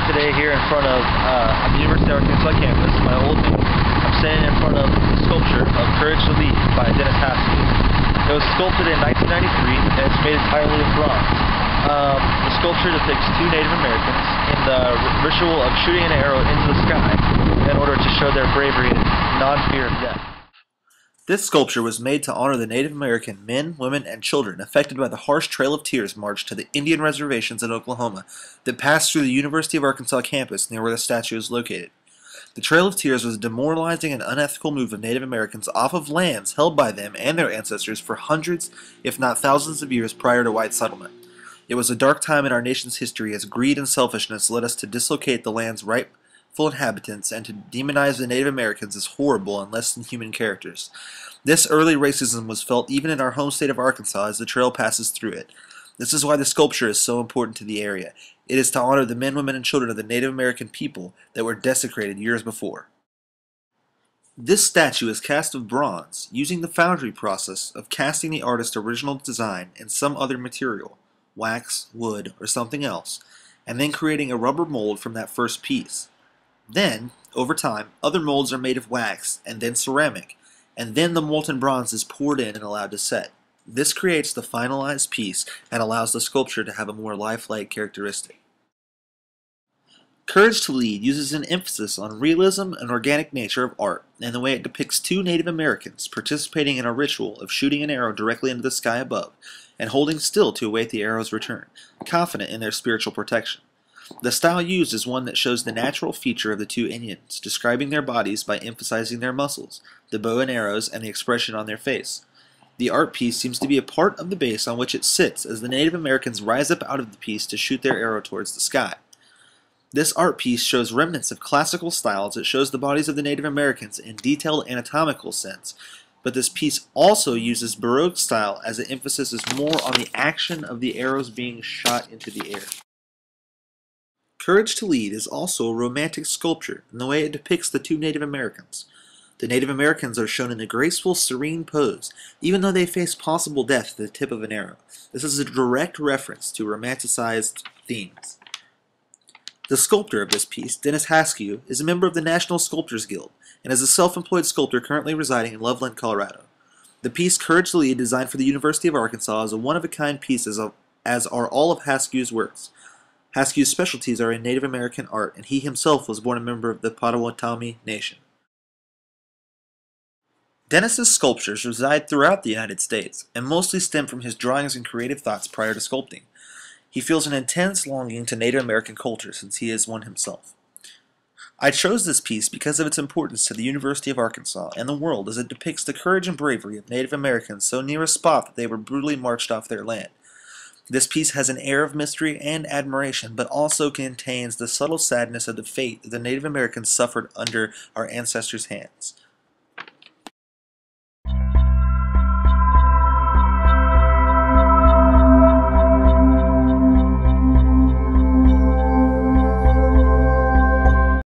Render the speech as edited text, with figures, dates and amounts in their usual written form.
today here in front of the University of Arkansas campus, my old news. I'm standing in front of the sculpture of Courage to Lead by Dennis Haskell. It was sculpted in 1993 and it's made entirely of bronze. The sculpture depicts two Native Americans in the ritual of shooting an arrow into the sky in order to show their bravery and non-fear of death. This sculpture was made to honor the Native American men, women, and children affected by the harsh Trail of Tears march to the Indian reservations in Oklahoma that passed through the University of Arkansas campus near where the statue is located. The Trail of Tears was a demoralizing and unethical move of Native Americans off of lands held by them and their ancestors for hundreds, if not thousands of years prior to white settlement. It was a dark time in our nation's history as greed and selfishness led us to dislocate the land's rightful inhabitants and to demonize the Native Americans as horrible and less than human characters. This early racism was felt even in our home state of Arkansas as the trail passes through it. This is why the sculpture is so important to the area. It is to honor the men, women, and children of the Native American people that were desecrated years before. This statue is cast of bronze, using the foundry process of casting the artist's original design in some other material, wax, wood, or something else, and then creating a rubber mold from that first piece. Then, over time, other molds are made of wax and then ceramic, and then the molten bronze is poured in and allowed to set. This creates the finalized piece and allows the sculpture to have a more lifelike characteristic. Courage to Lead uses an emphasis on realism and organic nature of art and the way it depicts two Native Americans participating in a ritual of shooting an arrow directly into the sky above and holding still to await the arrow's return, confident in their spiritual protection. The style used is one that shows the natural feature of the two Indians, describing their bodies by emphasizing their muscles, the bow and arrows, and the expression on their face. The art piece seems to be a part of the base on which it sits as the Native Americans rise up out of the piece to shoot their arrow towards the sky. This art piece shows remnants of classical styles. It shows the bodies of the Native Americans in detailed anatomical sense, but this piece also uses Baroque style as the emphasis is more on the action of the arrows being shot into the air. Courage to Lead is also a romantic sculpture in the way it depicts the two Native Americans. The Native Americans are shown in a graceful, serene pose, even though they face possible death at the tip of an arrow. This is a direct reference to romanticized themes. The sculptor of this piece, Dennis Haskell, is a member of the National Sculptors Guild and is a self-employed sculptor currently residing in Loveland, Colorado. The piece Courage to Lead, designed for the University of Arkansas, is a one-of-a-kind piece as are all of Haskell's works. Haskell's specialties are in Native American art, and he himself was born a member of the Potawatomi Nation. Dennis's sculptures reside throughout the United States, and mostly stem from his drawings and creative thoughts prior to sculpting. He feels an intense longing to Native American culture since he is one himself. I chose this piece because of its importance to the University of Arkansas and the world as it depicts the courage and bravery of Native Americans so near a spot that they were brutally marched off their land. This piece has an air of mystery and admiration, but also contains the subtle sadness of the fate that the Native Americans suffered under our ancestors' hands.